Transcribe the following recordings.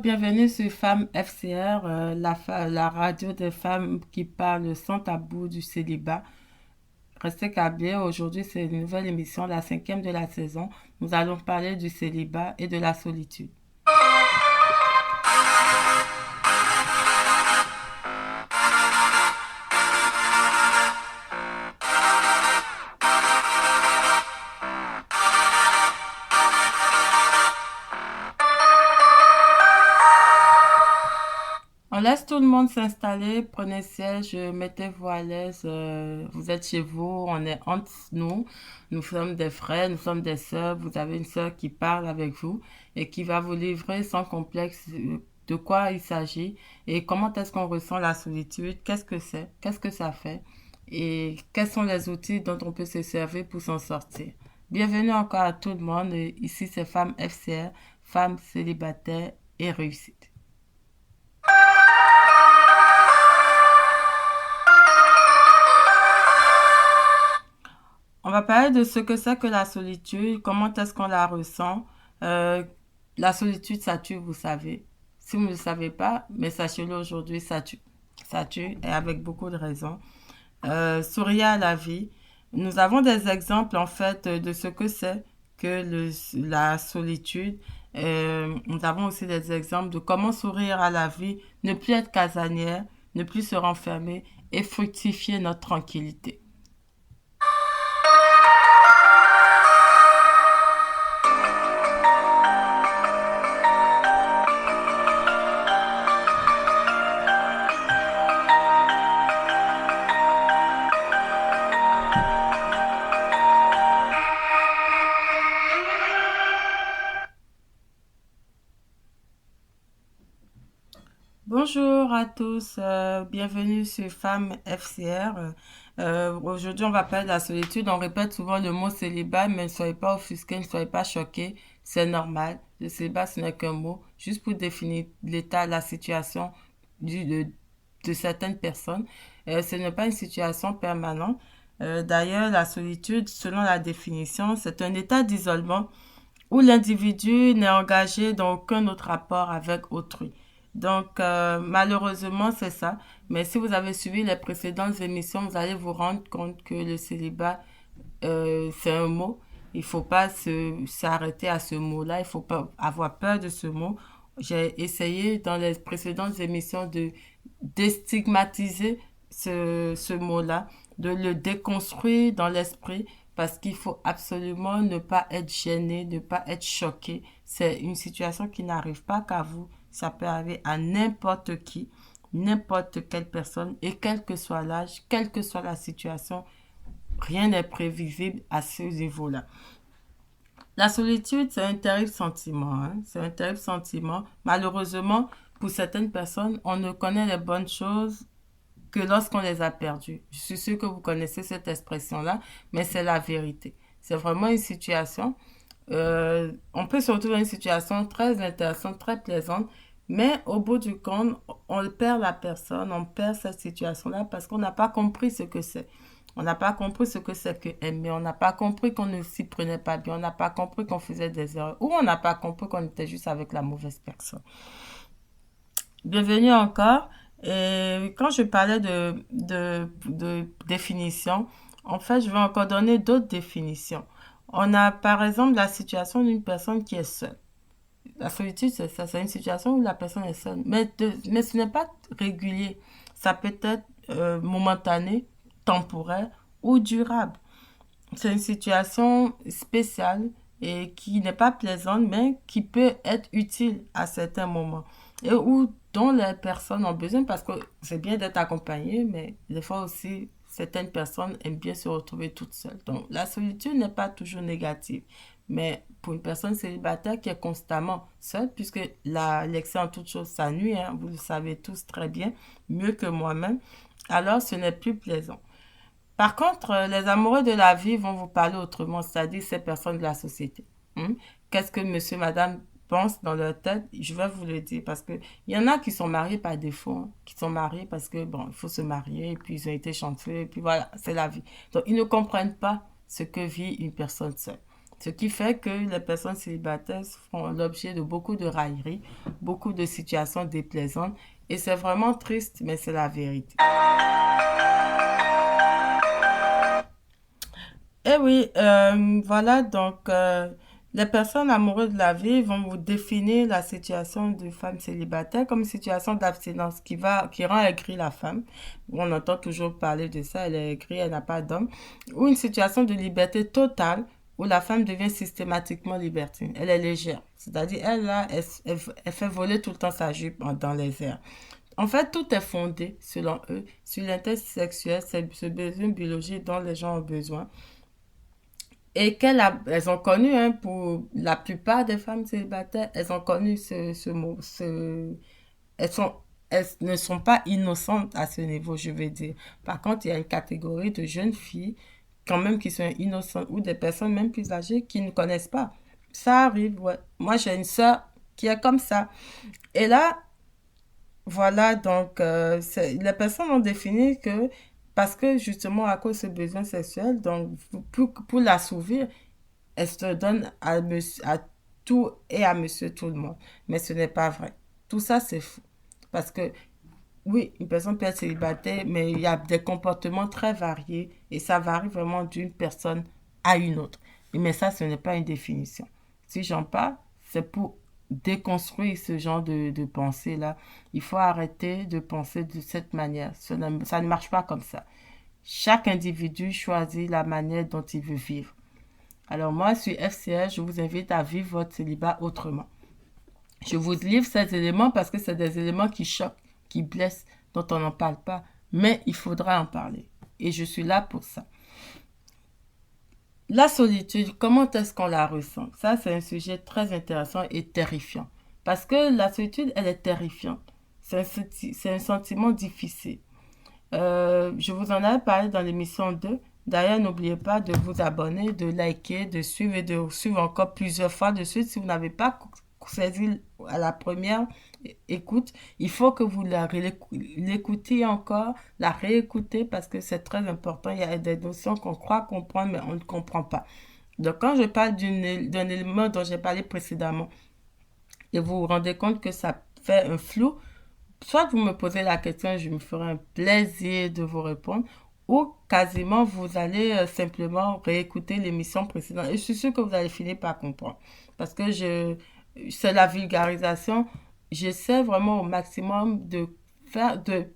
Bienvenue sur Femmes FCR, la radio des femmes qui parlent sans tabou du célibat. Restez câblés, aujourd'hui c'est une nouvelle émission, la cinquième de la saison. Nous allons parler du célibat et de la solitude. On laisse tout le monde s'installer, prenez siège, mettez-vous à l'aise, vous êtes chez vous, on est entre nous, nous sommes des frères, nous sommes des sœurs, vous avez une sœur qui parle avec vous et qui va vous livrer sans complexe de quoi il s'agit et comment est-ce qu'on ressent la solitude, qu'est-ce que ça fait et quels sont les outils dont on peut se servir pour s'en sortir. Bienvenue encore à tout le monde, ici c'est Femmes FCR, Femmes célibataires et réussites. On va parler de ce que c'est que la solitude, comment est-ce qu'on la ressent. Euh, la solitude, ça tue, vous savez. Si vous ne le savez pas, mais sachez-le aujourd'hui, ça tue. Ça tue, et avec beaucoup de raisons. Souriez à la vie. Nous avons des exemples, en fait, de ce que c'est que la solitude. Nous avons aussi des exemples de comment sourire à la vie, ne plus être casanière, ne plus se renfermer et fructifier notre tranquillité. Bonjour à tous, bienvenue sur Femmes FCR. Aujourd'hui, on va parler de la solitude. On répète souvent le mot célibat, mais ne soyez pas offusqués, ne soyez pas choqués. C'est normal. Le célibat, ce n'est qu'un mot, juste pour définir l'état, la situation du, de, de certaines personnes. Ce n'est pas une situation permanente. D'ailleurs, la solitude, selon la définition, c'est un état d'isolement où l'individu n'est engagé dans aucun autre rapport avec autrui. Donc, malheureusement, c'est ça. Mais si vous avez suivi les précédentes émissions, vous allez vous rendre compte que le célibat, c'est un mot. Il ne faut pas s'arrêter à ce mot-là. Il ne faut pas avoir peur de ce mot. J'ai essayé dans les précédentes émissions de déstigmatiser ce mot-là, de le déconstruire dans l'esprit parce qu'il faut absolument ne pas être gêné, ne pas être choqué. C'est une situation qui n'arrive pas qu'à vous. Ça peut arriver à n'importe qui, n'importe quelle personne, et quel que soit l'âge, quelle que soit la situation, rien n'est prévisible à ce niveau-là. La solitude, c'est un terrible sentiment, hein. C'est un terrible sentiment. Malheureusement, pour certaines personnes, on ne connaît les bonnes choses que lorsqu'on les a perdues. Je suis sûre que vous connaissez cette expression-là, mais c'est la vérité. C'est vraiment une situation. On peut se retrouver dans une situation très intéressante, très plaisante, mais au bout du compte, on perd la personne, on perd cette situation-là parce qu'on n'a pas compris ce que c'est. On n'a pas compris ce que c'est que aimer, on n'a pas compris qu'on ne s'y prenait pas bien, on n'a pas compris qu'on faisait des erreurs, ou on n'a pas compris qu'on était juste avec la mauvaise personne. Bienvenue encore. Et quand je parlais de définition, en fait, je vais encore donner d'autres définitions. On a par exemple la situation d'une personne qui est seule. La solitude, c'est ça, c'est une situation où la personne est seule. Mais ce n'est pas régulier. Ça peut être momentané, temporaire ou durable. C'est une situation spéciale et qui n'est pas plaisante, mais qui peut être utile à certains moments. Et où dont les personnes ont besoin, parce que c'est bien d'être accompagné, mais des fois aussi, certaines personnes aiment bien se retrouver toutes seules. Donc, la solitude n'est pas toujours négative. Mais pour une personne célibataire qui est constamment seule, puisque l'excès en toute chose, ça nuit, hein, vous le savez tous très bien, mieux que moi-même, alors ce n'est plus plaisant. Par contre, les amoureux de la vie vont vous parler autrement, c'est-à-dire ces personnes de la société. Hmm? Qu'est-ce que monsieur, madame pensent dans leur tête? Je vais vous le dire parce que il y en a qui sont mariés par défaut, hein, qui sont mariés parce que, bon, il faut se marier, et puis ils ont été chanceux, et puis voilà, c'est la vie. Donc, ils ne comprennent pas ce que vit une personne seule. Ce qui fait que les personnes célibataires font l'objet de beaucoup de railleries, beaucoup de situations déplaisantes. Et c'est vraiment triste, mais c'est la vérité. Eh oui, voilà, donc les personnes amoureuses de la vie vont vous définir la situation de femme célibataire comme une situation d'abstinence qui rend aigrie la femme. On entend toujours parler de ça, elle est aigrie, elle n'a pas d'homme. Ou une situation de liberté totale où la femme devient systématiquement libertine. Elle est légère, c'est-à-dire elle, là, elle fait voler tout le temps sa jupe dans les airs. En fait, tout est fondé, selon eux, sur l'intérêt sexuel, c'est ce besoin biologique dont les gens ont besoin et elles ont connu, hein, pour la plupart des femmes célibataires, elles ont connu ce mot, elles sont, elles ne sont pas innocentes à ce niveau, je veux dire. Par contre, il y a une catégorie de jeunes filles, quand même, qui sont innocentes, ou des personnes même plus âgées qui ne connaissent pas. Ça arrive, ouais. Moi, j'ai une sœur qui est comme ça. Et là, voilà, donc les personnes ont défini que parce que justement à cause de ce besoin sexuel, donc pour l'assouvir, elle se donne à tout et à monsieur tout le monde. Mais ce n'est pas vrai. Tout ça, c'est fou. Parce que, oui, une personne peut être célibataire, mais il y a des comportements très variés et ça varie vraiment d'une personne à une autre. Mais ça, ce n'est pas une définition. Si j'en parle, c'est pour déconstruire ce genre de pensée-là. Il faut arrêter de penser de cette manière. Ça ne marche pas comme ça. Chaque individu choisit la manière dont il veut vivre. Alors moi, sur FCR, je vous invite à vivre votre célibat autrement. Je vous livre ces éléments parce que c'est des éléments qui choquent, qui blessent, dont on n'en parle pas. Mais il faudra en parler. Et je suis là pour ça. La solitude, comment est-ce qu'on la ressent? Ça, c'est un sujet très intéressant et terrifiant. Parce que la solitude, elle est terrifiante. C'est un sentiment difficile. Je vous en avais parlé dans l'émission 2. D'ailleurs, n'oubliez pas de vous abonner, de liker, de suivre et de suivre encore plusieurs fois de suite. Si vous n'avez pas saisi à la première écoute, il faut que vous l'écoutiez encore, la réécoutez parce que c'est très important. Il y a des notions qu'on croit comprendre, mais on ne comprend pas. Donc, quand je parle d'un élément dont j'ai parlé précédemment et vous vous rendez compte que ça fait un flou, soit vous me posez la question, je me ferai un plaisir de vous répondre, ou quasiment vous allez simplement réécouter l'émission précédente. Et je suis sûre que vous allez finir par comprendre. Parce que c'est la vulgarisation. J'essaie vraiment au maximum de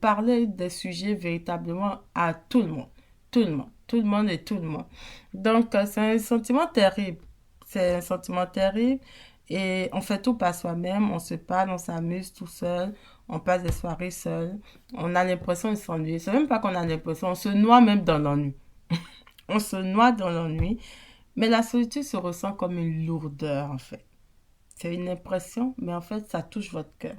parler des sujets véritablement à tout le monde. Tout le monde. Tout le monde et tout le monde. Donc, c'est un sentiment terrible. C'est un sentiment terrible. Et on fait tout par soi-même. On se parle, on s'amuse tout seul. On passe des soirées seules. On a l'impression de s'ennuyer. C'est même pas qu'on a l'impression. On se noie même dans l'ennui. On se noie dans l'ennui. Mais la solitude se ressent comme une lourdeur, en fait. C'est une impression, mais en fait, ça touche votre cœur.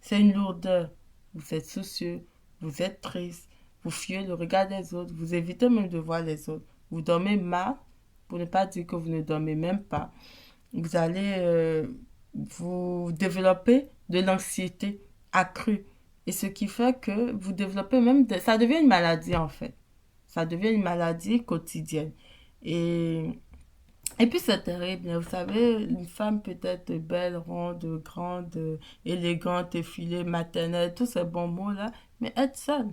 C'est une lourdeur. Vous êtes soucieux, vous êtes triste, vous fuyez le regard des autres, vous évitez même de voir les autres. Vous dormez mal, pour ne pas dire que vous ne dormez même pas. Vous allez vous développer de l'anxiété accrue. Et ce qui fait que vous développez même... ça devient une maladie en fait. Ça devient une maladie quotidienne. Et et puis c'est terrible, vous savez, une femme peut être belle, ronde, grande, élégante, effilée, maternelle, tous ces bons mots-là, mais être seule.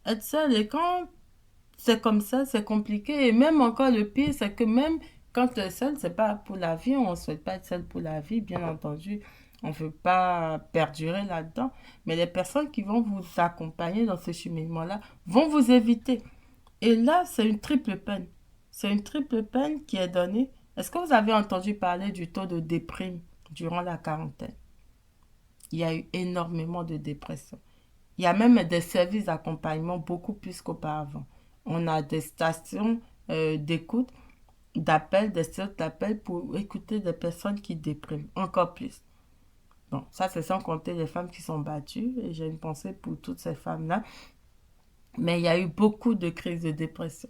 Être seule, et quand c'est comme ça, c'est compliqué. Et même encore le pire, c'est que même quand tu es seule, c'est pas pour la vie, on ne souhaite pas être seule pour la vie, bien entendu. On ne veut pas perdurer là-dedans. Mais les personnes qui vont vous accompagner dans ce cheminement-là vont vous éviter. Et là, c'est une triple peine. C'est une triple peine qui est donnée. Est-ce que vous avez entendu parler du taux de déprime durant la quarantaine? Il y a eu énormément de dépression. Il y a même des services d'accompagnement beaucoup plus qu'auparavant. On a des stations d'écoute, d'appel, des stations d'appel pour écouter des personnes qui dépriment encore plus. Bon, ça c'est sans compter les femmes qui sont battues et j'ai une pensée pour toutes ces femmes-là. Mais il y a eu beaucoup de crises de dépression.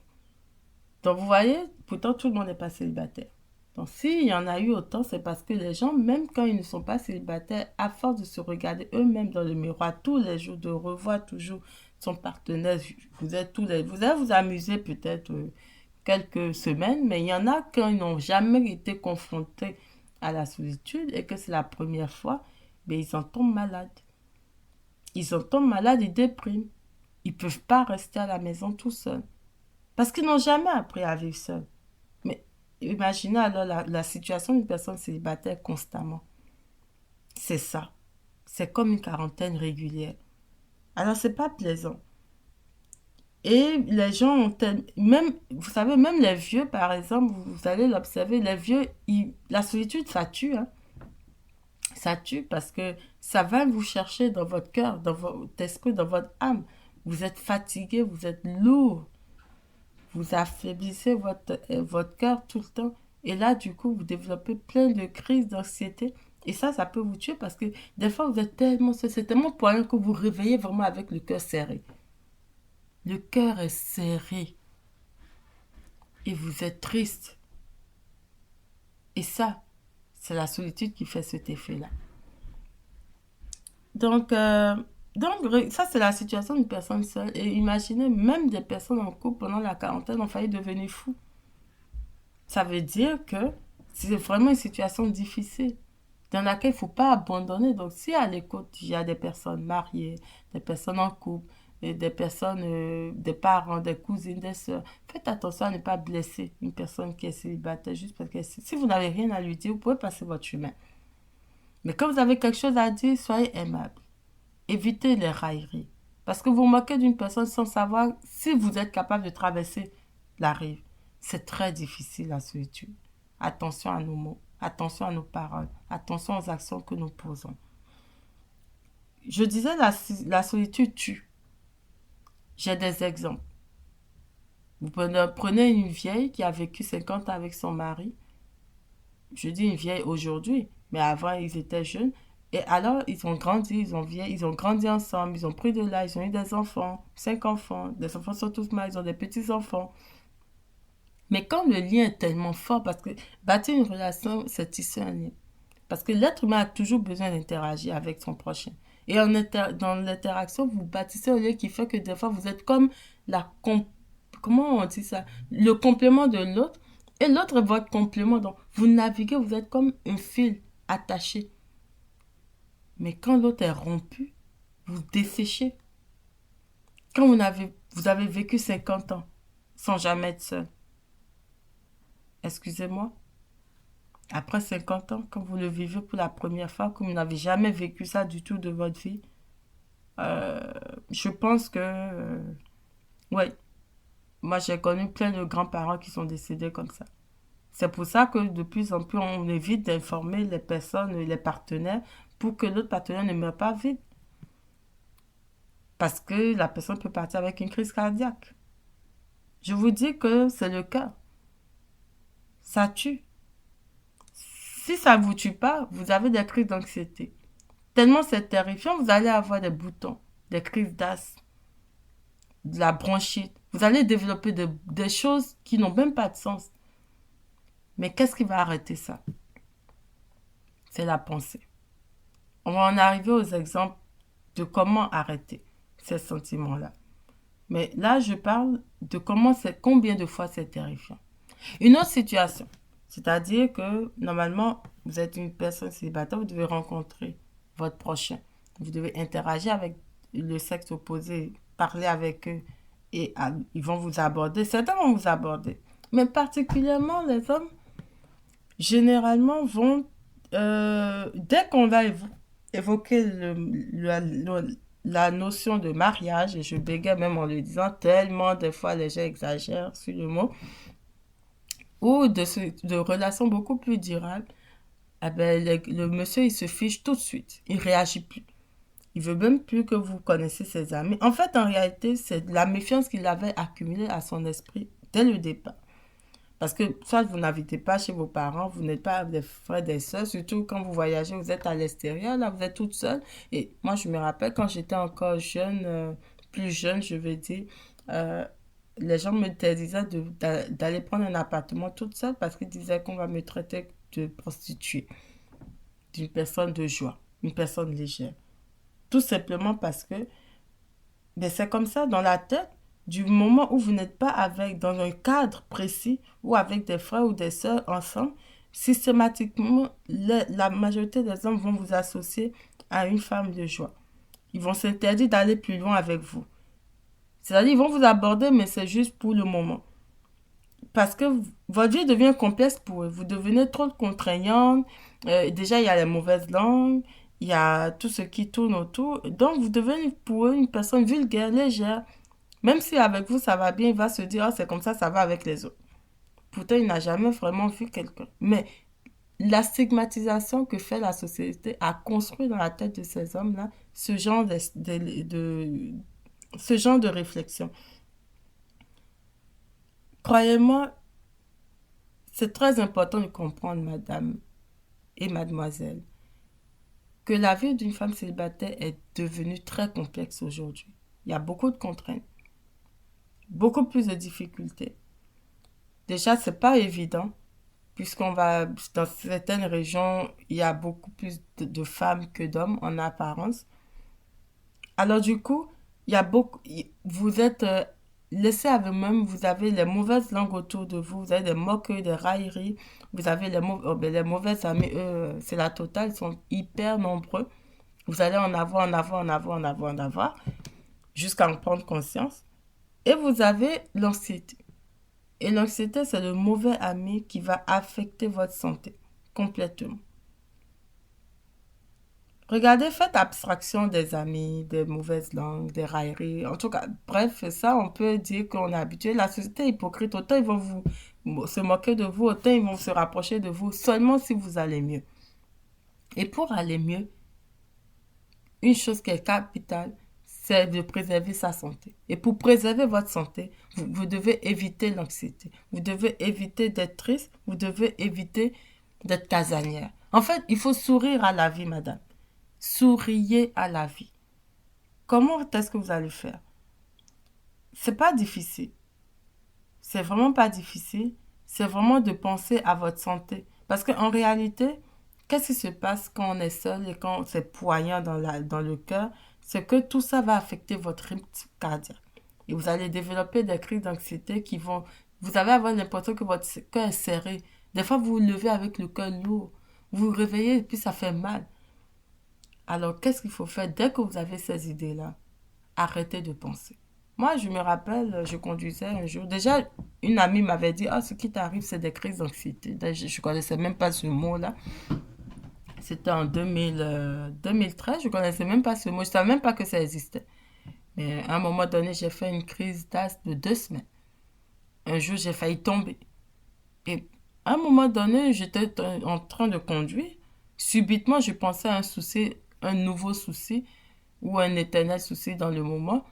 Donc, vous voyez, pourtant, tout le monde n'est pas célibataire. Donc, s'il y en a eu autant, c'est parce que les gens, même quand ils ne sont pas célibataires, à force de se regarder eux-mêmes dans le miroir tous les jours, de revoir toujours son partenaire, vous allez vous amuser peut-être quelques semaines, mais il y en a qui n'ont jamais été confrontés à la solitude et que c'est la première fois, mais ils en tombent malades. Ils en tombent malades, ils dépriment. Ils ne peuvent pas rester à la maison tout seuls. Parce qu'ils n'ont jamais appris à vivre seuls. Mais imaginez alors la situation d'une personne célibataire constamment. C'est ça. C'est comme une quarantaine régulière. Alors, c'est pas plaisant. Et les gens ont même, vous savez, même les vieux, par exemple, vous allez l'observer, les vieux, la solitude, ça tue, hein. Ça tue parce que ça va vous chercher dans votre cœur, dans votre esprit, dans votre âme. Vous êtes fatigué, vous êtes lourd, vous affaiblissez votre cœur tout le temps. Et là, du coup, vous développez plein de crises d'anxiété. Et ça peut vous tuer parce que des fois, vous êtes tellement, c'est tellement poignant que vous réveillez vraiment avec le cœur serré. Le cœur est serré et vous êtes triste. Et ça, c'est la solitude qui fait cet effet-là. Donc, ça, c'est la situation d'une personne seule. Et imaginez, même des personnes en couple pendant la quarantaine ont failli devenir fous. Ça veut dire que c'est vraiment une situation difficile dans laquelle il ne faut pas abandonner. Donc, si à l'écoute, il y a des personnes mariées, des personnes en couple, et des personnes, des parents, des cousines, des soeurs, faites attention à ne pas blesser une personne qui est célibataire juste parce que si vous n'avez rien à lui dire, vous pouvez passer votre chemin. Mais quand vous avez quelque chose à dire, soyez aimable. Évitez les railleries. Parce que vous moquez d'une personne sans savoir si vous êtes capable de traverser la rive. C'est très difficile la solitude. Attention à nos mots, attention à nos paroles, attention aux actions que nous posons. Je disais la solitude tue. J'ai des exemples. Vous prenez une vieille qui a vécu 50 ans avec son mari. Je dis une vieille aujourd'hui, mais avant ils étaient jeunes. Et alors, ils ont grandi, ils ont grandi ensemble, ils ont pris de l'âge, ils ont eu des enfants, 5 enfants. Les enfants sont tous mariés, ils ont des petits-enfants. Mais quand le lien est tellement fort, parce que bâtir une relation, c'est tisser un lien. Parce que l'être humain a toujours besoin d'interagir avec son prochain. Et dans l'interaction, vous bâtissez un lien qui fait que des fois, vous êtes comme comment on dit ça? Le complément de l'autre. Et l'autre est votre complément. Donc, vous naviguez, vous êtes comme un fil attaché. Mais quand l'autre est rompu, vous desséchez. Quand vous avez vécu 50 ans sans jamais être seul, excusez-moi, après 50 ans, quand vous le vivez pour la première fois, comme vous n'avez jamais vécu ça du tout de votre vie, euh, je pense que, ouais, moi j'ai connu plein de grands-parents qui sont décédés comme ça. C'est pour ça que de plus en plus, on évite d'informer les personnes, les partenaires, pour que l'autre partenaire ne meure pas vite. Parce que la personne peut partir avec une crise cardiaque. Je vous dis que c'est le cas. Ça tue. Si ça ne vous tue pas, vous avez des crises d'anxiété. Tellement c'est terrifiant, vous allez avoir des boutons, des crises d'asthme, de la bronchite. Vous allez développer des choses qui n'ont même pas de sens. Mais qu'est-ce qui va arrêter ça? C'est la pensée. On va en arriver aux exemples de comment arrêter ces sentiments-là. Mais là, je parle de combien de fois c'est terrifiant. Une autre situation, c'est-à-dire que normalement, vous êtes une personne célibataire, vous devez rencontrer votre prochain. Vous devez interagir avec le sexe opposé, parler avec eux et ils vont vous aborder. Certains vont vous aborder. Mais particulièrement les hommes, généralement, vont, dès qu'on va évoquer la notion de mariage, et je bégaye même en le disant, tellement des fois les gens exagèrent sur le mot, ou de relations beaucoup plus durables, eh ben, le monsieur, il se fiche tout de suite. Il réagit plus. Il veut même plus que vous connaissiez ses amis. En fait, en réalité, c'est la méfiance qu'il avait accumulée à son esprit dès le départ. Parce que soit vous n'habitez pas chez vos parents, vous n'êtes pas des frères, des sœurs, surtout quand vous voyagez, vous êtes à l'extérieur, là, vous êtes toute seule. Et moi, je me rappelle quand j'étais encore jeune, plus jeune, je veux dire, euh, les gens me disaient d'aller prendre un appartement toute seule parce qu'ils disaient qu'on va me traiter de prostituée, d'une personne de joie, une personne légère. Tout simplement parce que, ben c'est comme ça dans la tête. Du moment où vous n'êtes pas avec, dans un cadre précis, ou avec des frères ou des sœurs ensemble, systématiquement, la majorité des hommes vont vous associer à une femme de joie. Ils vont s'interdire d'aller plus loin avec vous. C'est-à-dire, ils vont vous aborder, mais c'est juste pour le moment. Parce que votre vie devient complexe pour eux. Vous devenez trop contraignante. Déjà, il y a les mauvaises langues. Il y a tout ce qui tourne autour. Donc, vous devenez pour eux une personne vulgaire, légère. Même si avec vous, ça va bien, il va se dire, ah, c'est comme ça va avec les autres. Pourtant, il n'a jamais vraiment vu quelqu'un. Mais la stigmatisation que fait la société a construit dans la tête de ces hommes-là ce genre de réflexion. Croyez-moi, c'est très important de comprendre, madame et mademoiselle, que la vie d'une femme célibataire est devenue très complexe aujourd'hui. Il y a beaucoup de contraintes, beaucoup plus de difficultés. Déjà, c'est pas évident, puisqu'on va, dans certaines régions, il y a beaucoup plus de femmes que d'hommes en apparence. Alors du coup, il y a beaucoup, vous êtes laissé à vous-même, vous avez les mauvaises langues autour de vous, vous avez des moqueries, des railleries, vous avez les mauvaises amis, eux, c'est la totale, ils sont hyper nombreux. Vous allez en avoir, en avoir, en avoir, en avoir, en avoir, jusqu'à en prendre conscience. Et vous avez l'anxiété. Et l'anxiété, c'est le mauvais ami qui va affecter votre santé complètement. Regardez, faites abstraction des amis, des mauvaises langues, des railleries. En tout cas, bref, ça, on peut dire qu'on est habitué. La société est hypocrite. Autant ils vont se moquer de vous, autant ils vont se rapprocher de vous, seulement si vous allez mieux. Et pour aller mieux, une chose qui est capitale, c'est de préserver sa santé. Et pour préserver votre santé, vous devez éviter l'anxiété. Vous devez éviter d'être triste. Vous devez éviter d'être casanière. En fait, il faut sourire à la vie, madame. Souriez à la vie. Comment est-ce que vous allez faire? C'est pas difficile. C'est vraiment pas difficile. C'est vraiment de penser à votre santé. Parce qu'en réalité, qu'est-ce qui se passe quand on est seul et quand c'est poignant dans le cœur? C'est que tout ça va affecter votre rythme cardiaque. Et vous allez développer des crises d'anxiété qui vont... Vous allez avoir l'impression que votre cœur est serré. Des fois, vous vous levez avec le cœur lourd. Vous vous réveillez et puis ça fait mal. Alors, qu'est-ce qu'il faut faire dès que vous avez ces idées-là? Arrêtez de penser. Moi, je me rappelle, je conduisais un jour. Déjà, une amie m'avait dit, ah, ce qui t'arrive, c'est des crises d'anxiété. Je ne connaissais même pas ce mot-là. C'était en 2013, je ne connaissais même pas ce mot. Je ne savais même pas que ça existait. Mais à un moment donné, j'ai fait une crise d'asthme de 2 semaines. Un jour, j'ai failli tomber. Et à un moment donné, j'étais en train de conduire. Subitement, je pensais à un souci, un nouveau souci ou un éternel souci dans le moment.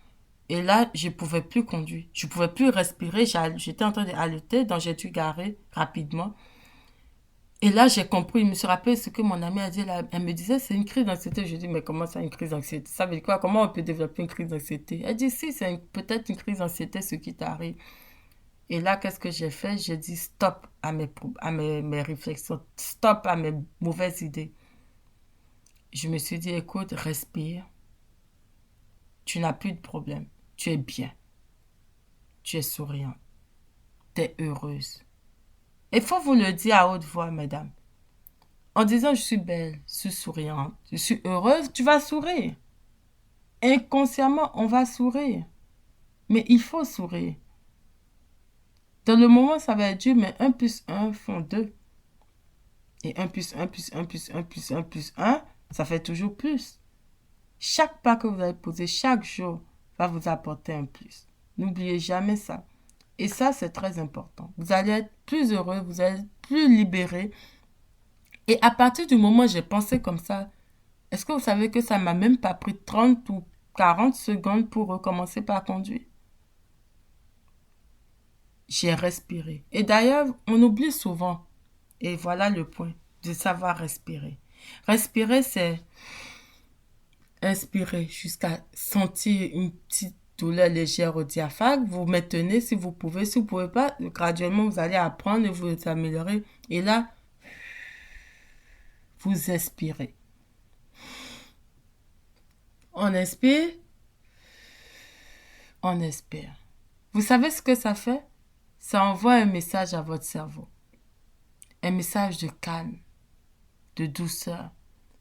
Et là, je ne pouvais plus conduire. Je ne pouvais plus respirer. J'étais en train d'halter, donc j'ai dû garer rapidement. Et là, j'ai compris. Je me suis rappelé ce que mon amie a dit. Elle me disait, c'est une crise d'anxiété. Je dis, mais comment ça, une crise d'anxiété? Ça veut dire quoi? Comment on peut développer une crise d'anxiété? Elle dit, si, c'est peut-être une crise d'anxiété, ce qui t'arrive. Et là, qu'est-ce que j'ai fait? J'ai dit stop mes réflexions, stop à mes mauvaises idées. Je me suis dit, écoute, respire. Tu n'as plus de problème. Tu es bien. Tu es souriante. Tu es heureuse. Il faut vous le dire à haute voix, mesdames. En disant, je suis belle, je suis souriante, je suis heureuse, tu vas sourire. Inconsciemment, on va sourire. Mais il faut sourire. Dans le moment, ça va être dur, mais un plus un font 2. Et un plus un plus un plus un plus un plus un, ça fait toujours plus. Chaque pas que vous allez poser chaque jour va vous apporter un plus. N'oubliez jamais ça. Et ça, c'est très important. Vous allez être plus heureux, vous allez être plus libéré. Et à partir du moment où j'ai pensé comme ça, est-ce que vous savez que ça m'a même pas pris 30 ou 40 secondes pour recommencer par conduire? J'ai respiré. Et d'ailleurs, on oublie souvent, et voilà le point, de savoir respirer. Respirer, c'est inspirer jusqu'à sentir une petite douleur légère au diaphragme. Vous maintenez si vous pouvez. Si vous ne pouvez pas, graduellement, vous allez apprendre et vous améliorer. Et là, vous expirez. On inspire, on expire. Vous savez ce que ça fait? Ça envoie un message à votre cerveau. Un message de calme, de douceur.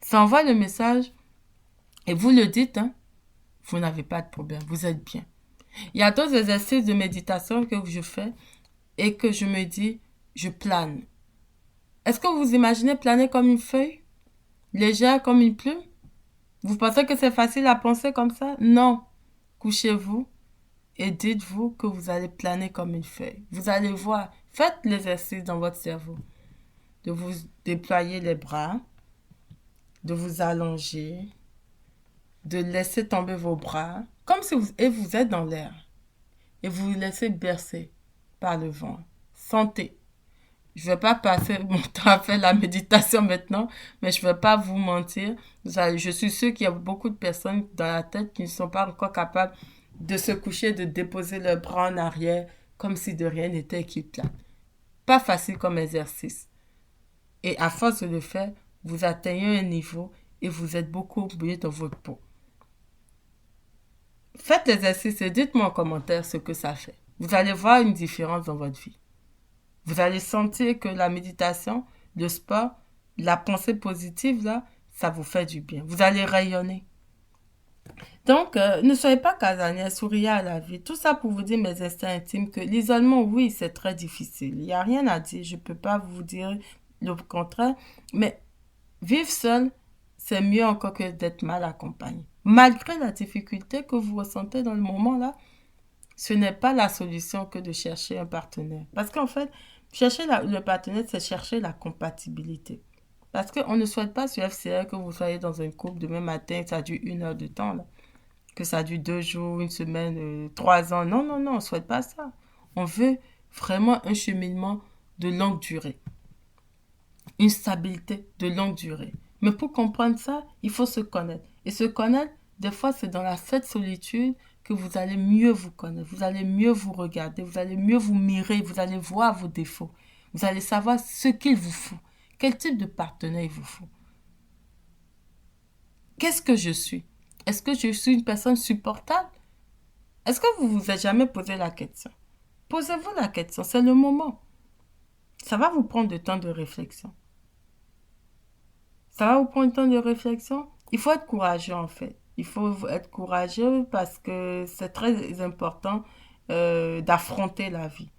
Ça envoie le message et vous le dites, hein, vous n'avez pas de problème, vous êtes bien. Il y a d'autres exercices de méditation que je fais et que je me dis, je plane. Est-ce que vous imaginez planer comme une feuille, légère comme une plume? Vous pensez que c'est facile à penser comme ça? Non. Couchez-vous et dites-vous que vous allez planer comme une feuille. Vous allez voir, faites l'exercice dans votre cerveau de vous déployer les bras, de vous allonger, de laisser tomber vos bras, comme si vous êtes dans l'air. Et vous vous laissez bercer par le vent. Sentez. Je ne vais pas passer mon temps à faire la méditation maintenant, mais je ne vais pas vous mentir. Je suis sûre qu'il y a beaucoup de personnes dans la tête qui ne sont pas encore capables de se coucher, de déposer leurs bras en arrière, comme si de rien n'était et qu'ils planent. Pas facile comme exercice. Et à force de le faire, vous atteignez un niveau et vous êtes beaucoup mieux dans votre peau. Faites l'exercice et dites-moi en commentaire ce que ça fait. Vous allez voir une différence dans votre vie. Vous allez sentir que la méditation, le sport, la pensée positive, là, ça vous fait du bien. Vous allez rayonner. Donc, ne soyez pas casanière, souriez à la vie. Tout ça pour vous dire, mes instincts intimes, que l'isolement, oui, c'est très difficile. Il n'y a rien à dire. Je ne peux pas vous dire le contraire. Mais vivre seul, c'est mieux encore que d'être mal accompagné. Malgré la difficulté que vous ressentez dans le moment là, ce n'est pas la solution que de chercher un partenaire. Parce qu'en fait, chercher le partenaire, c'est chercher la compatibilité. Parce qu'on ne souhaite pas sur FCR que vous soyez dans un couple demain matin, ça dure 1 heure de temps, là. Que ça dure 2 jours, une semaine, 3 ans. Non, non, non, on ne souhaite pas ça. On veut vraiment un cheminement de longue durée. Une stabilité de longue durée. Mais pour comprendre ça, il faut se connaître. Et se connaître, des fois, c'est dans la fête solitude que vous allez mieux vous connaître, vous allez mieux vous regarder, vous allez mieux vous mirer, vous allez voir vos défauts. Vous allez savoir ce qu'il vous faut, quel type de partenaire il vous faut. Qu'est-ce que je suis? Est-ce que je suis une personne supportable? Est-ce que vous vous êtes jamais posé la question? Posez-vous la question, c'est le moment. Ça va vous prendre du temps de réflexion. Ça va vous prendre du temps de réflexion? Il faut être courageux en fait. Il faut être courageux parce que c'est très important d'affronter la vie.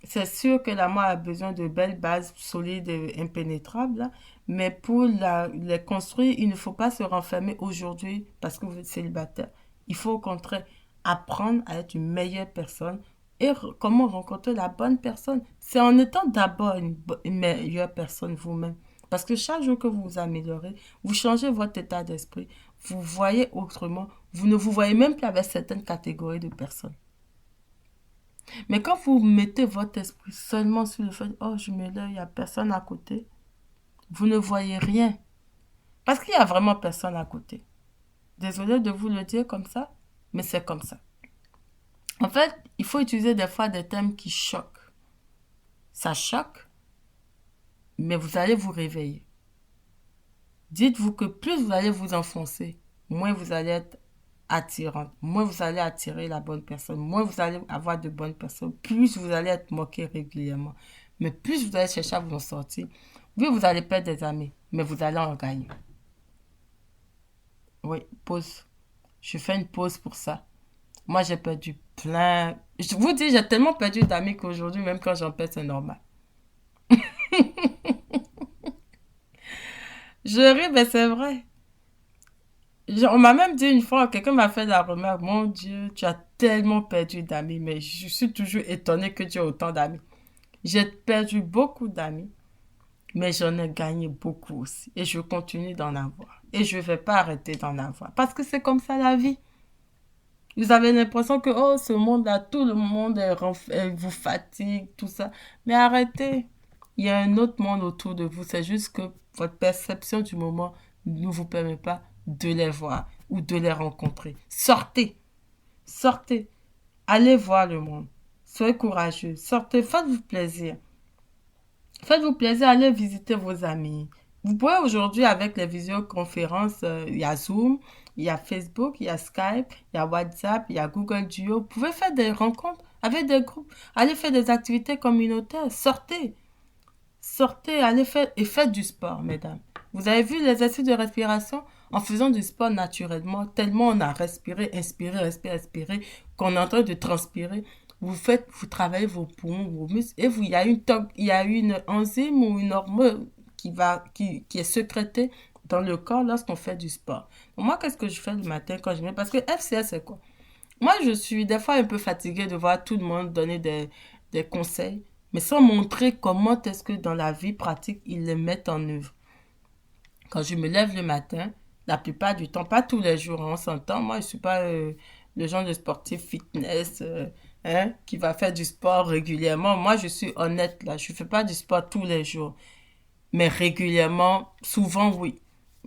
C'est sûr que l'amour a besoin de belles bases solides et impénétrables, là, mais pour les construire, il ne faut pas se renfermer aujourd'hui parce que vous êtes célibataire. Il faut au contraire apprendre à être une meilleure personne et comment rencontrer la bonne personne. C'est en étant d'abord une meilleure personne vous-même. Parce que chaque jour que vous vous améliorez, vous changez votre état d'esprit, vous voyez autrement, vous ne vous voyez même plus avec certaines catégories de personnes. Mais quand vous mettez votre esprit seulement sur le fait, oh, je me lève, il n'y a personne à côté, vous ne voyez rien. Parce qu'il n'y a vraiment personne à côté. Désolée de vous le dire comme ça, mais c'est comme ça. En fait, il faut utiliser des fois des thèmes qui choquent. Ça choque, mais vous allez vous réveiller. Dites-vous que plus vous allez vous enfoncer, moins vous allez être attirante, moins vous allez attirer la bonne personne, moins vous allez avoir de bonnes personnes, plus vous allez être moqué régulièrement. Mais plus vous allez chercher à vous en sortir, oui, vous allez perdre des amis, mais vous allez en gagner. Oui, pause. Je fais une pause pour ça. Moi, j'ai perdu plein. Je vous dis, j'ai tellement perdu d'amis qu'aujourd'hui, même quand j'en perds, c'est normal. Je ris, mais c'est vrai. On m'a même dit une fois, quelqu'un m'a fait la remarque, mon Dieu, tu as tellement perdu d'amis, mais je suis toujours étonnée que tu aies autant d'amis. J'ai perdu beaucoup d'amis, mais j'en ai gagné beaucoup aussi. Et je continue d'en avoir. Et je ne vais pas arrêter d'en avoir. Parce que c'est comme ça la vie. Vous avez l'impression que, oh, ce monde-là, tout le monde vous fatigue, tout ça. Mais arrêtez. Il y a un autre monde autour de vous. C'est juste que votre perception du moment ne vous permet pas de les voir ou de les rencontrer. Sortez. Sortez. Allez voir le monde. Soyez courageux. Sortez. Faites-vous plaisir. Faites-vous plaisir, allez visiter vos amis. Vous pouvez aujourd'hui, avec les visioconférences, il y a Zoom, il y a Facebook, il y a Skype, il y a WhatsApp, il y a Google Duo. Vous pouvez faire des rencontres avec des groupes. Allez faire des activités communautaires. Sortez. Sortez, allez faire et faites du sport, mesdames. Vous avez vu l'exercice de respiration? En faisant du sport naturellement, tellement on a respiré, inspiré, respiré, expiré, qu'on est en train de transpirer. Vous travaillez vos poumons, vos muscles, et vous, il y a une enzyme ou une hormone qui est sécrétée dans le corps lorsqu'on fait du sport. Donc moi, qu'est-ce que je fais le matin quand je me... Parce que FCS, c'est quoi? Moi, je suis des fois un peu fatiguée de voir tout le monde donner des conseils, mais sans montrer comment est-ce que dans la vie pratique, ils les mettent en œuvre. Quand je me lève le matin, la plupart du temps, pas tous les jours, hein, on s'entend, moi, je ne suis pas le genre de sportif fitness hein, qui va faire du sport régulièrement. Moi, je suis honnête là, je ne fais pas du sport tous les jours, mais régulièrement, souvent, oui.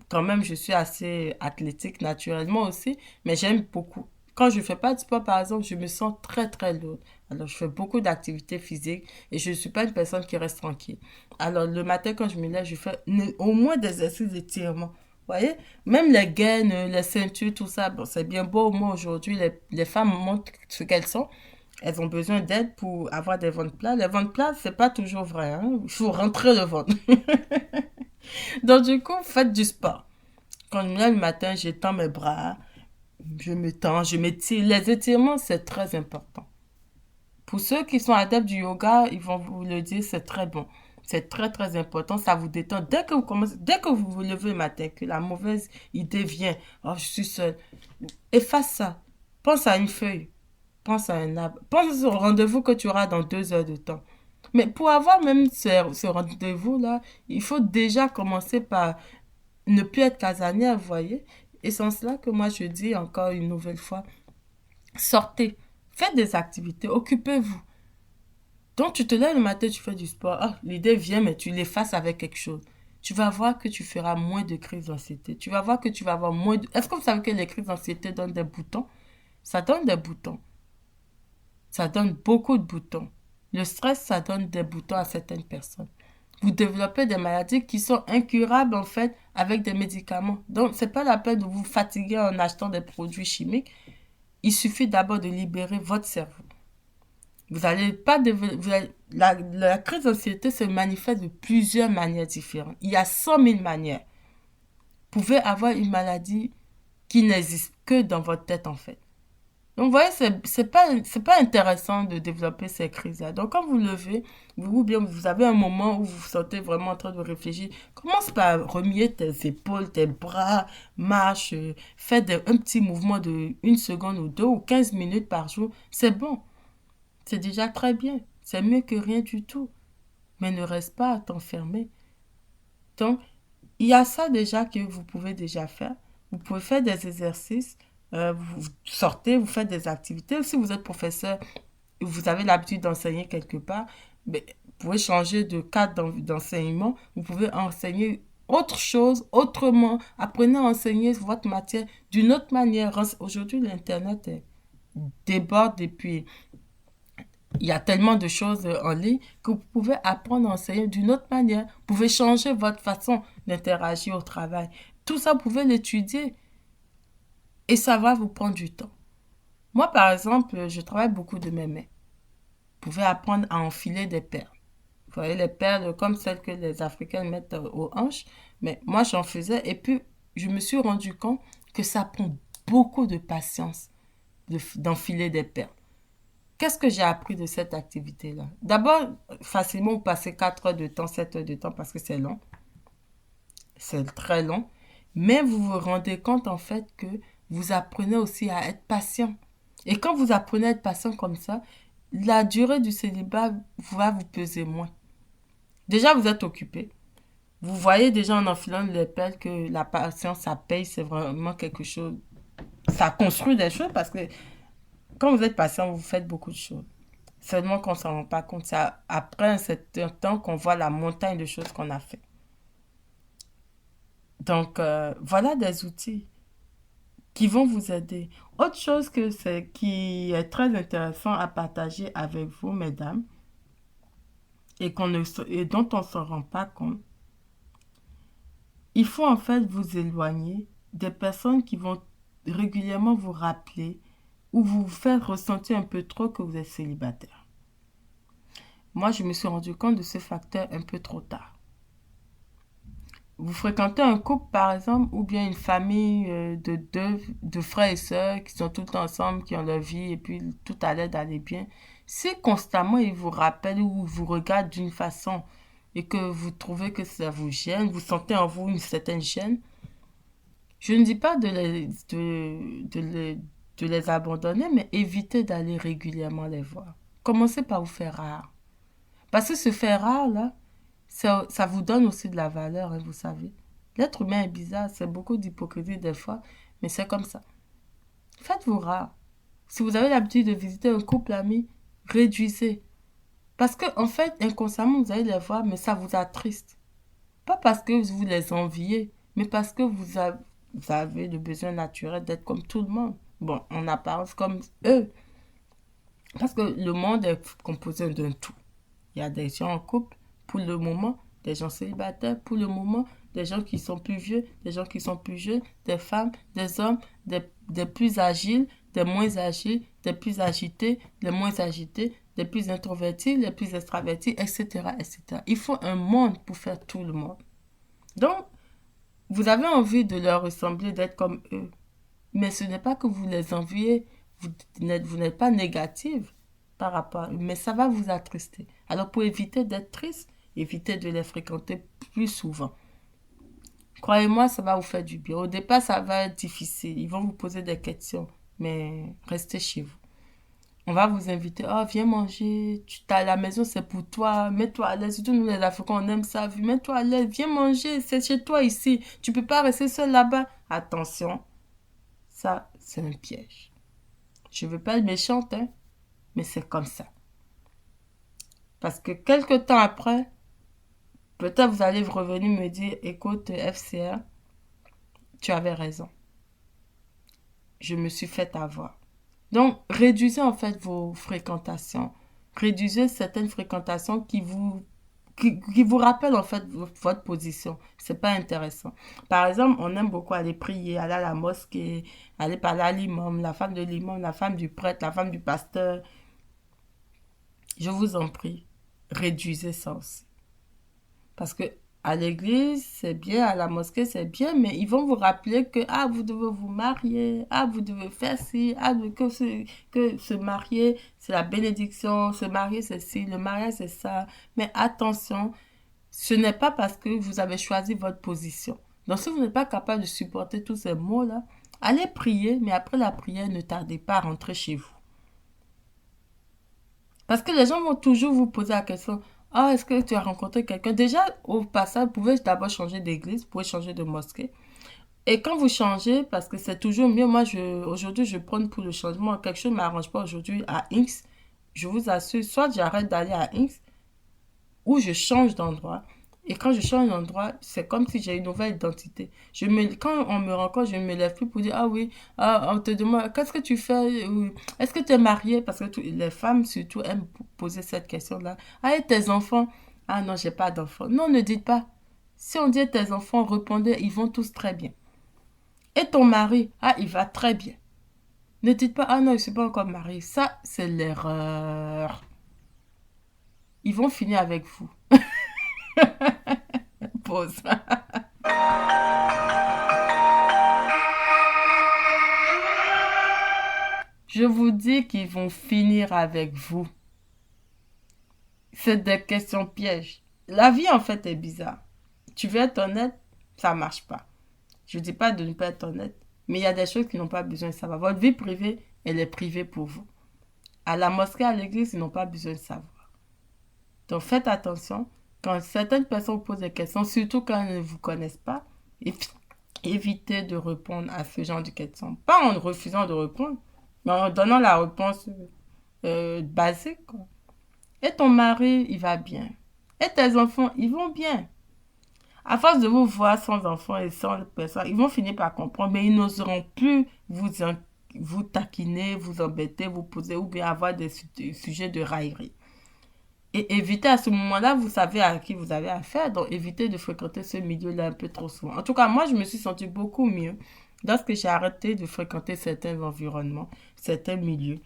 Quand même, je suis assez athlétique naturellement aussi, mais j'aime beaucoup. Quand je ne fais pas de sport, par exemple, je me sens très, très lourde. Alors, je fais beaucoup d'activités physiques et je ne suis pas une personne qui reste tranquille. Alors, le matin, quand je me lève, je fais au moins des exercices d'étirement. Vous voyez? Même les gaines, les ceintures, tout ça, bon, c'est bien beau. Au moins, aujourd'hui, les femmes montrent ce qu'elles sont. Elles ont besoin d'aide pour avoir des ventres plats. Les ventres plats, c'est pas toujours vrai, hein. Il faut rentrer le ventre. Donc, du coup, faites du sport. Quand je me lève le matin, j'étends mes bras, je me tends, je m'étire. Les étirements, c'est très important. Pour ceux qui sont adeptes du yoga, ils vont vous le dire, c'est très bon. C'est très, très important. Ça vous détend. Dès que vous vous levez le matin, que la mauvaise idée vient, oh, je suis seule, efface ça. Pense à une feuille. Pense à un arbre. Pense au rendez-vous que tu auras dans 2 heures de temps. Mais pour avoir même ce rendez-vous-là, il faut déjà commencer par ne plus être casanière, vous voyez. Et c'est en cela que moi je dis encore une nouvelle fois, sortez, faites des activités, occupez-vous. Donc tu te lèves le matin, tu fais du sport, ah, l'idée vient, mais tu l'effaces avec quelque chose. Tu vas voir que tu feras moins de crises d'anxiété. Tu vas voir que tu vas avoir moins de... Est-ce que vous savez que les crises d'anxiété donnent des boutons? Ça donne des boutons. Ça donne beaucoup de boutons. Le stress, ça donne des boutons à certaines personnes. Vous développez des maladies qui sont incurables en fait avec des médicaments. Donc, c'est pas la peine de vous fatiguer en achetant des produits chimiques. Il suffit d'abord de libérer votre cerveau. Vous allez pas la crise d'anxiété se manifeste de plusieurs manières différentes. Il y a 100 000 manières. Vous pouvez avoir une maladie qui n'existe que dans votre tête en fait. Donc, vous voyez, c'est pas intéressant de développer ces crises-là. Donc, quand vous levez, ou bien vous avez un moment où vous vous sentez vraiment en train de réfléchir, commence par remuer tes épaules, tes bras, marche, fais un petit mouvement de 1 seconde ou 2 ou 15 minutes par jour. C'est bon. C'est déjà très bien. C'est mieux que rien du tout. Mais ne reste pas à t'enfermer. Donc, il y a ça déjà que vous pouvez déjà faire. Vous pouvez faire des exercices, vous sortez, vous faites des activités. Si vous êtes professeur, vous avez l'habitude d'enseigner quelque part, mais vous pouvez changer de cadre d'enseignement. Vous pouvez enseigner autre chose, autrement. Apprenez à enseigner votre matière d'une autre manière. Aujourd'hui, l'Internet déborde et puis il y a tellement de choses en ligne que vous pouvez apprendre à enseigner d'une autre manière. Vous pouvez changer votre façon d'interagir au travail. Tout ça, vous pouvez l'étudier et ça va vous prendre du temps. Moi, par exemple, je travaille beaucoup de mes mains. Vous pouvez apprendre à enfiler des perles. Vous voyez, les perles comme celles que les Africains mettent aux hanches. Mais moi, j'en faisais et puis je me suis rendu compte que ça prend beaucoup de patience d'enfiler des perles. Qu'est-ce que j'ai appris de cette activité-là? D'abord, facilement, vous passez 4 heures de temps, 7 heures de temps parce que c'est long. C'est très long. Mais vous vous rendez compte en fait que vous apprenez aussi à être patient. Et quand vous apprenez à être patient comme ça, la durée du célibat va vous peser moins. Déjà, vous êtes occupé. Vous voyez déjà en enfilant les pelles que la patience, ça paye, c'est vraiment quelque chose. Ça construit des choses parce que quand vous êtes patient, vous faites beaucoup de choses. Seulement qu'on ne s'en rend pas compte. C'est après un certain temps qu'on voit la montagne de choses qu'on a fait. Donc, voilà des outils qui vont vous aider. Autre chose qui est très intéressant à partager avec vous, mesdames, et dont on ne se rend pas compte, il faut en fait vous éloigner des personnes qui vont régulièrement vous rappeler ou vous vous faites ressentir un peu trop que vous êtes célibataire. Moi, je me suis rendu compte de ce facteur un peu trop tard. Vous fréquentez un couple, par exemple, ou bien une famille de frères et sœurs qui sont tout le temps ensemble, qui ont leur vie et puis tout a l'air d'aller bien. Si constamment ils vous rappellent ou vous regardent d'une façon et que vous trouvez que ça vous gêne, vous sentez en vous une certaine gêne, je ne dis pas de les abandonner, mais évitez d'aller régulièrement les voir. Commencez par vous faire rare. Parce que se faire rare, là, ça vous donne aussi de la valeur, hein, vous savez. L'être humain est bizarre, c'est beaucoup d'hypocrisie des fois, mais c'est comme ça. Faites-vous rare. Si vous avez l'habitude de visiter un couple ami, réduisez. Parce que, en fait, inconsciemment, vous allez les voir, mais ça vous attriste. Pas parce que vous les enviez, mais parce que vous avez le besoin naturel d'être comme tout le monde. Bon, en apparence comme eux. Parce que le monde est composé d'un tout. Il y a des gens en couple pour le moment, des gens célibataires pour le moment, des gens qui sont plus vieux, des gens qui sont plus jeunes, des femmes, des hommes, des plus agiles, des moins agiles, des plus agités, des moins agités, des plus introvertis, des plus extravertis, etc., etc. Il faut un monde pour faire tout le monde. Donc, vous avez envie de leur ressembler, d'être comme eux. Mais ce n'est pas que vous les enviez, vous n'êtes pas négative par rapport à eux, mais ça va vous attrister. Alors pour éviter d'être triste, évitez de les fréquenter plus souvent. Croyez-moi, ça va vous faire du bien. Au départ, ça va être difficile. Ils vont vous poser des questions, mais restez chez vous. On va vous inviter. Oh, viens manger. Tu t'as à la maison, c'est pour toi. Mets-toi à l'aise. Surtout nous, les Africains, on aime ça. Mets-toi à l'aise. Viens manger. C'est chez toi ici. Tu peux pas rester seul là-bas. Attention. Ça, c'est un piège. Je veux pas être méchante, hein, mais c'est comme ça. Parce que quelques temps après, peut-être vous allez revenir me dire, écoute, FCR, tu avais raison. Je me suis fait avoir. Donc, réduisez en fait vos fréquentations. Réduisez certaines fréquentations qui vous rappellent en fait votre position. C'est pas intéressant. Par exemple, on aime beaucoup aller prier, aller à la mosquée, aller parler à l'imam, la femme de l'imam, la femme du prêtre, la femme du pasteur. Je vous en prie, réduisez ça aussi. Parce que à l'église, c'est bien, à la mosquée, c'est bien, mais ils vont vous rappeler que ah, vous devez vous marier, ah, vous devez faire ci, ah, que se marier, c'est la bénédiction, se marier, c'est ci, le mariage, c'est ça. Mais attention, ce n'est pas parce que vous avez choisi votre position. Donc, si vous n'êtes pas capable de supporter tous ces mots-là, allez prier, mais après la prière, ne tardez pas à rentrer chez vous. Parce que les gens vont toujours vous poser la question, ah, est-ce que tu as rencontré quelqu'un? Déjà, au passage, vous pouvez d'abord changer d'église, vous pouvez changer de mosquée. Et quand vous changez, parce que c'est toujours mieux, moi, aujourd'hui, je prends pour le changement. Quelque chose ne m'arrange pas aujourd'hui à X. Je vous assure, soit j'arrête d'aller à X, ou je change d'endroit. Et quand je change d'endroit, c'est comme si j'ai une nouvelle identité. Quand on me rencontre, je ne me lève plus pour dire, ah oui, ah, on te demande, qu'est-ce que tu fais? Est-ce que tu es marié? Parce que les femmes, surtout, aiment poser cette question-là. Ah, et tes enfants? Ah non, j'ai pas d'enfants. Non, ne dites pas. Si on dit tes enfants, répondez, ils vont tous très bien. Et ton mari? Ah, il va très bien. Ne dites pas, ah non, je ne suis pas encore marié. Ça, c'est l'erreur. Ils vont finir avec vous. Pause. Je vous dis qu'ils vont finir avec vous. C'est des questions pièges. La vie, en fait, est bizarre. Tu veux être honnête, ça marche pas. Je ne dis pas de ne pas être honnête, mais il y a des choses qui n'ont pas besoin de savoir. Votre vie privée, elle est privée pour vous. À la mosquée, à l'église, ils n'ont pas besoin de savoir. Donc, faites attention. Quand certaines personnes vous posent des questions, surtout quand elles ne vous connaissent pas, évitez de répondre à ce genre de questions. Pas en refusant de répondre, mais en donnant la réponse basique, quoi. Et ton mari, il va bien. Et tes enfants, ils vont bien. À force de vous voir sans enfants et sans personne, ils vont finir par comprendre, mais ils n'oseront plus vous taquiner, vous embêter, vous poser ou bien avoir des sujets de raillerie. Et évitez à ce moment-là, vous savez à qui vous avez affaire, donc évitez de fréquenter ce milieu-là un peu trop souvent. En tout cas, moi, je me suis sentie beaucoup mieux lorsque j'ai arrêté de fréquenter certains environnements, certains milieux.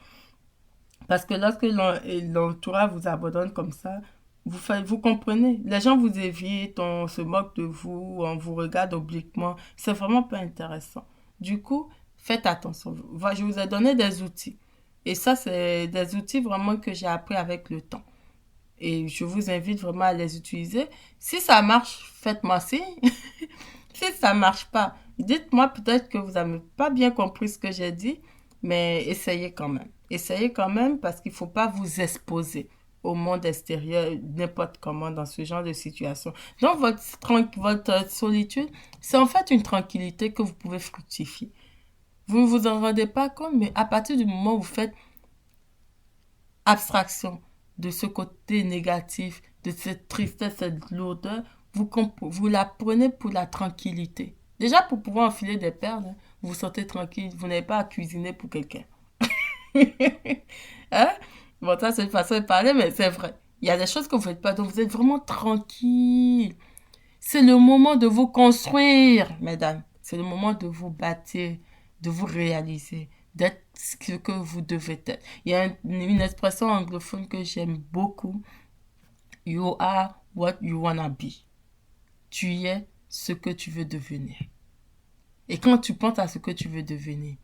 Parce que lorsque l'entourage vous abandonne comme ça, vous comprenez. Les gens vous évitent, on se moque de vous, on vous regarde obliquement. C'est vraiment pas intéressant. Du coup, faites attention. Je vous ai donné des outils. Et ça, c'est des outils vraiment que j'ai appris avec le temps. Et je vous invite vraiment à les utiliser. Si ça marche, faites-moi signe. Si ça marche pas, dites-moi peut-être que vous n'avez pas bien compris ce que j'ai dit, mais essayez quand même. Essayez quand même parce qu'il ne faut pas vous exposer au monde extérieur n'importe comment dans ce genre de situation. Donc votre solitude, c'est en fait une tranquillité que vous pouvez fructifier. Vous ne vous en rendez pas compte, mais à partir du moment où vous faites abstraction de ce côté négatif, de cette tristesse, cette lourdeur, vous la prenez pour la tranquillité. Déjà, pour pouvoir enfiler des perles, hein, vous vous sentez tranquille, vous n'avez pas à cuisiner pour quelqu'un. Hein? Bon, ça, c'est une façon de parler, mais c'est vrai. Il y a des choses que vous ne faites pas, donc vous êtes vraiment tranquille. C'est le moment de vous construire, mesdames. C'est le moment de vous bâtir, de vous réaliser, d'être ce que vous devez être. Il y a une expression anglophone que j'aime beaucoup. You are what you wanna be. Tu es ce que tu veux devenir. Et quand tu penses à ce que tu veux devenir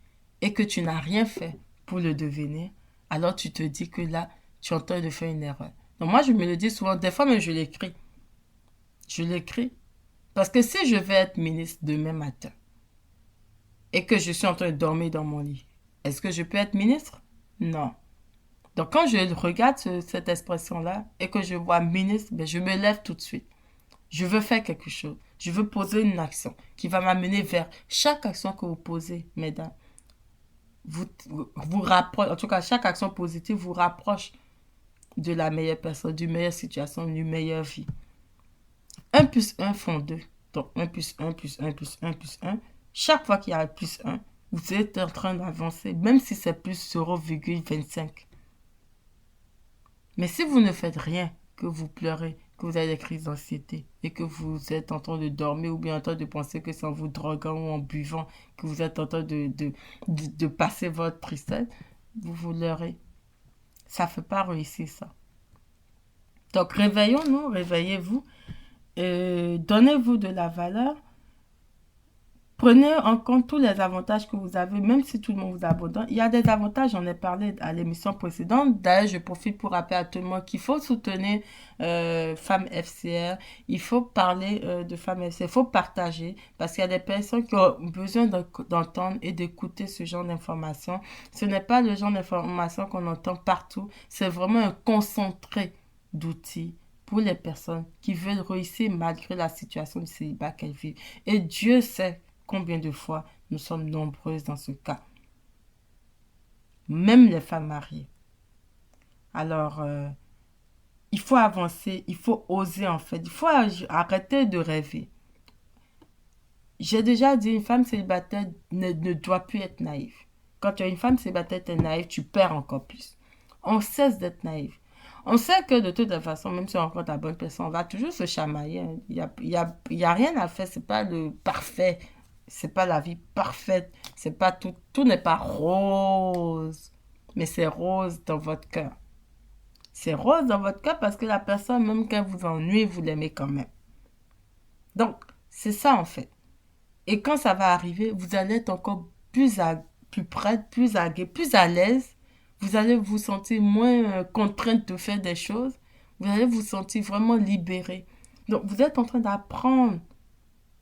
et que tu n'as rien fait pour le devenir, alors tu te dis que là, tu es en train de faire une erreur. Donc moi, je me le dis souvent, des fois même je l'écris. Je l'écris. Parce que si je vais être ministre demain matin et que je suis en train de dormir dans mon lit, est-ce que je peux être ministre? Non. Donc quand je regarde cette expression-là et que je vois ministre, ben, je me lève tout de suite. Je veux faire quelque chose. Je veux poser une action qui va m'amener vers chaque action que vous posez, mesdames. Vous rapproche, en tout cas, chaque action positive vous rapproche de la meilleure personne, d'une meilleure situation, d'une meilleure vie. Un plus un font 2. Donc un plus un plus un plus un plus un. Chaque fois qu'il y a plus un, vous êtes en train d'avancer, même si c'est plus 0,25. Mais si vous ne faites rien, que vous pleurez, que vous avez des crises d'anxiété et que vous êtes en train de dormir ou bien en train de penser que c'est en vous droguant ou en buvant que vous êtes en train de passer votre tristesse, vous vous leurrez. Ça ne fait pas réussir ça. Donc réveillons-nous, réveillez-vous, donnez-vous de la valeur. Prenez en compte tous les avantages que vous avez, même si tout le monde vous abandonne. Il y a des avantages, j'en ai parlé à l'émission précédente. D'ailleurs, je profite pour rappeler à tout le monde qu'il faut soutenir Femmes FCR. Il faut parler de Femmes FCR. Il faut partager parce qu'il y a des personnes qui ont besoin d'entendre et d'écouter ce genre d'informations. Ce n'est pas le genre d'informations qu'on entend partout. C'est vraiment un concentré d'outils pour les personnes qui veulent réussir malgré la situation du célibat qu'elles vivent. Et Dieu sait combien de fois nous sommes nombreuses dans ce cas. Même les femmes mariées. Alors, il faut avancer, il faut oser en fait. Il faut arrêter de rêver. J'ai déjà dit, une femme célibataire ne doit plus être naïve. Quand tu es une femme célibataire, tu es naïve, tu perds encore plus. On cesse d'être naïve. On sait que de toute façon, même si on rencontre la bonne personne, on va toujours se chamailler. Il y a rien à faire, c'est pas le parfait. C'est pas la vie parfaite, c'est pas tout, tout n'est pas rose, mais c'est rose dans votre cœur. C'est rose dans votre cœur parce que la personne, même quand vous ennuie, vous l'aimez quand même. Donc, c'est ça en fait. Et quand ça va arriver, vous allez être encore plus prête, plus aguée, plus à l'aise. Vous allez vous sentir moins contrainte de faire des choses. Vous allez vous sentir vraiment libérée. Donc, vous êtes en train d'apprendre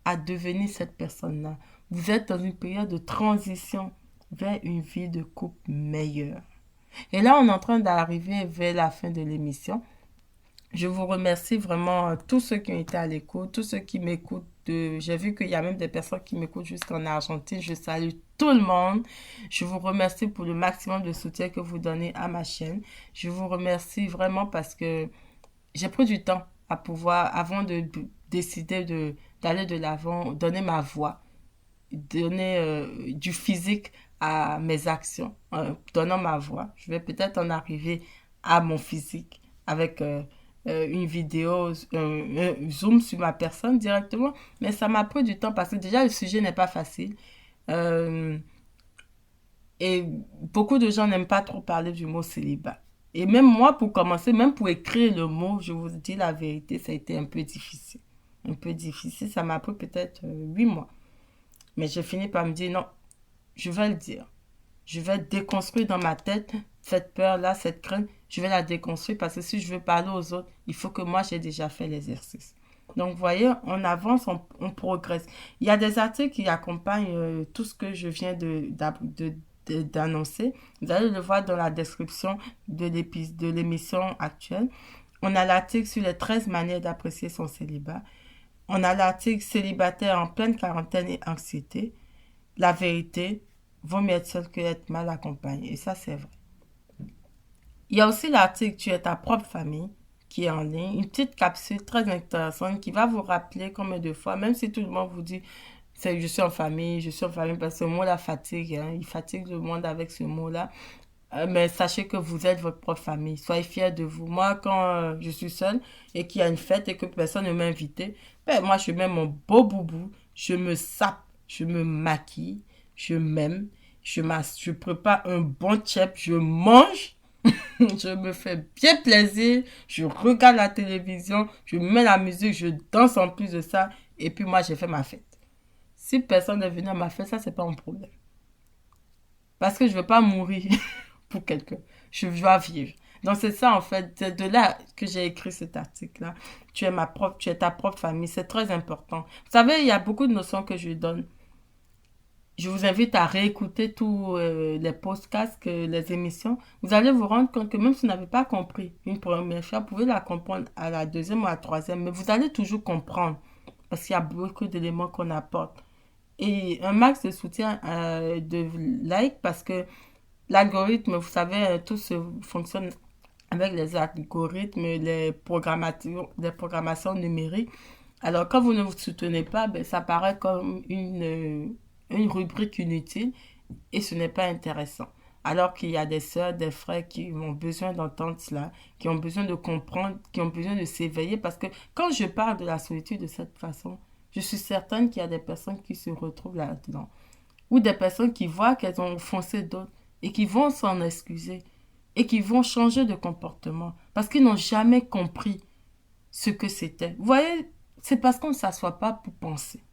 à devenir cette personne-là. Vous êtes dans une période de transition vers une vie de couple meilleure. Et là, on est en train d'arriver vers la fin de l'émission. Je vous remercie vraiment tous ceux qui ont été à l'écoute, tous ceux qui m'écoutent. J'ai vu qu'il y a même des personnes qui m'écoutent jusqu'en Argentine. Je salue tout le monde. Je vous remercie pour le maximum de soutien que vous donnez à ma chaîne. Je vous remercie vraiment parce que j'ai pris du temps à pouvoir, avant de décider d'aller de l'avant, donner ma voix, donner du physique à mes actions, donnant ma voix. Je vais peut-être en arriver à mon physique avec une vidéo, un zoom sur ma personne directement, mais ça m'a pris du temps parce que déjà le sujet n'est pas facile. Euh, et beaucoup de gens n'aiment pas trop parler du mot célibat. Et même moi, pour commencer, même pour écrire le mot, je vous dis la vérité, ça a été un peu difficile. Un peu difficile, ça m'a pris peut-être 8 mois. Mais j'ai fini par me dire, non, je vais le dire. Je vais déconstruire dans ma tête cette peur-là, cette crainte. Je vais la déconstruire parce que si je veux parler aux autres, il faut que moi, j'ai déjà fait l'exercice. Donc, vous voyez, on avance, on progresse. Il y a des articles qui accompagnent tout ce que je viens d'annoncer. Vous allez le voir dans la description de l'émission actuelle. On a l'article sur les 13 manières d'apprécier son célibat. On a l'article célibataire en pleine quarantaine et anxiété. La vérité, vaut mieux être seul que être mal accompagné. Et ça, c'est vrai. Il y a aussi l'article Tu es ta propre famille qui est en ligne. Une petite capsule très intéressante qui va vous rappeler combien de fois, même si tout le monde vous dit je suis en famille, parce que le mot la fatigue, hein, il fatigue le monde avec ce mot-là. Mais sachez que vous êtes votre propre famille. Soyez fiers de vous. Moi, quand je suis seule et qu'il y a une fête et que personne ne m'a invité, ben, moi, je mets mon beau boubou, je me sape, je me maquille, je m'aime, je prépare un bon tchèp, je mange, je me fais bien plaisir, je regarde la télévision, je mets la musique, je danse en plus de ça, et puis moi, j'ai fait ma fête. Si personne n'est venu à ma fête, ça, c'est pas un problème. Parce que je veux pas mourir pour quelqu'un. Je dois vivre. Donc c'est ça en fait, c'est de là que j'ai écrit cet article-là. Tu es ta propre famille, c'est très important. Vous savez, il y a beaucoup de notions que je donne. Je vous invite à réécouter tous les podcasts, les émissions. Vous allez vous rendre compte que même si vous n'avez pas compris une première fois, vous pouvez la comprendre à la deuxième ou à la troisième, mais vous allez toujours comprendre parce qu'il y a beaucoup d'éléments qu'on apporte. Et un max de soutien, de like, parce que l'algorithme, vous savez, tout se fonctionne avec les algorithmes, les programmations numériques. Alors, quand vous ne vous soutenez pas, ben, ça paraît comme une rubrique inutile et ce n'est pas intéressant. Alors qu'il y a des sœurs, des frères qui ont besoin d'entendre cela, qui ont besoin de comprendre, qui ont besoin de s'éveiller. Parce que quand je parle de la solitude de cette façon, je suis certaine qu'il y a des personnes qui se retrouvent là-dedans. Ou des personnes qui voient qu'elles ont offensé d'autres et qui vont s'en excuser et qui vont changer de comportement parce qu'ils n'ont jamais compris ce que c'était. Vous voyez, c'est parce qu'on ne s'assoit pas pour penser.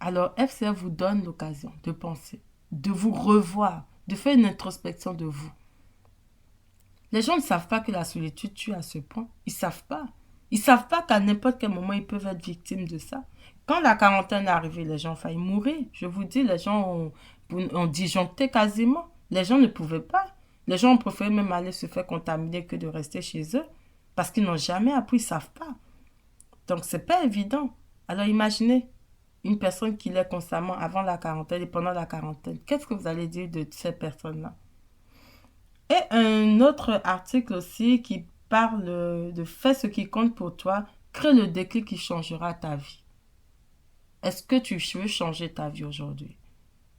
Alors, FCR vous donne l'occasion de penser, de vous revoir, de faire une introspection de vous. Les gens ne savent pas que la solitude tue à ce point. Ils ne savent pas. Ils ne savent pas qu'à n'importe quel moment, ils peuvent être victimes de ça. Quand la quarantaine est arrivée, les gens ont failli mourir. Je vous dis, les gens ont disjoncté quasiment. Les gens ne pouvaient pas. Les gens ont préféré même aller se faire contaminer que de rester chez eux. Parce qu'ils n'ont jamais appris, ils ne savent pas. Donc, c'est pas évident. Alors, imaginez une personne qui l'est constamment avant la quarantaine et pendant la quarantaine. Qu'est-ce que vous allez dire de ces personnes-là? Et un autre article aussi qui parle de fais ce qui compte pour toi, crée le déclic qui changera ta vie. Est-ce que tu veux changer ta vie aujourd'hui?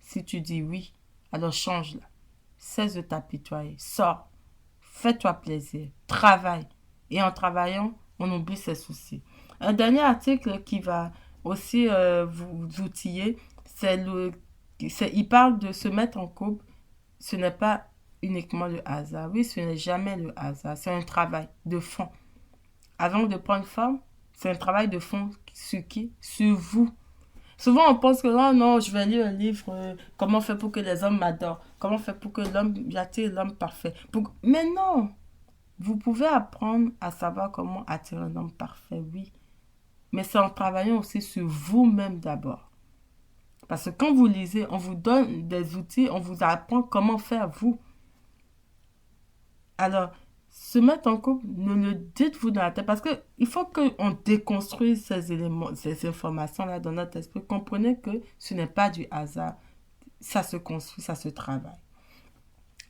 Si tu dis oui, alors change-la. Cesse de t'apitoyer. Sors. Fais-toi plaisir. Travaille. Et en travaillant, on oublie ses soucis. Un dernier article qui va aussi vous outiller, il parle de se mettre en couple. Ce n'est pas uniquement le hasard. Oui, ce n'est jamais le hasard. C'est un travail de fond. Avant de prendre forme, c'est un travail de fond sur qui? Sur vous. Souvent, on pense que non, non, je vais lire un livre, comment faire pour que les hommes m'adorent, comment faire pour que l'homme, j'attire l'homme parfait. Mais non, vous pouvez apprendre à savoir comment attirer un homme parfait, oui. Mais c'est en travaillant aussi sur vous-même d'abord. Parce que quand vous lisez, on vous donne des outils, on vous apprend comment faire vous. Alors, se mettre en couple, ne le dites-vous dans la tête parce qu'il faut qu'on déconstruise ces éléments, ces informations-là dans notre esprit. Comprenez que ce n'est pas du hasard. Ça se construit, ça se travaille.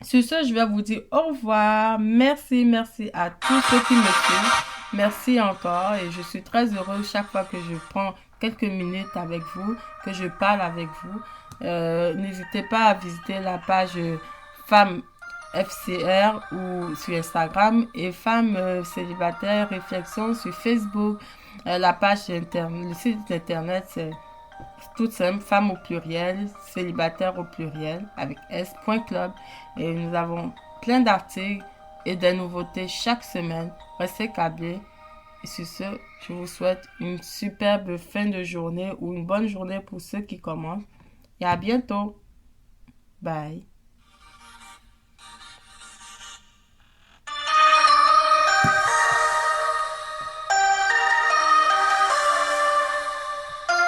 Sur ce, je vais vous dire au revoir. Merci, merci à tous ceux qui me suivent. Merci encore et je suis très heureuse chaque fois que je prends quelques minutes avec vous, que je parle avec vous. N'hésitez pas à visiter la page Femmes FCR ou sur Instagram et Femmes Célibataires Réflexions sur Facebook. La page internet, le site internet c'est Tout simple, femme au pluriel, célibataire au pluriel, avec s.club. Et nous avons plein d'articles et des nouveautés chaque semaine. Restez câblés. Et sur ce, je vous souhaite une superbe fin de journée ou une bonne journée pour ceux qui commencent. Et à bientôt. Bye.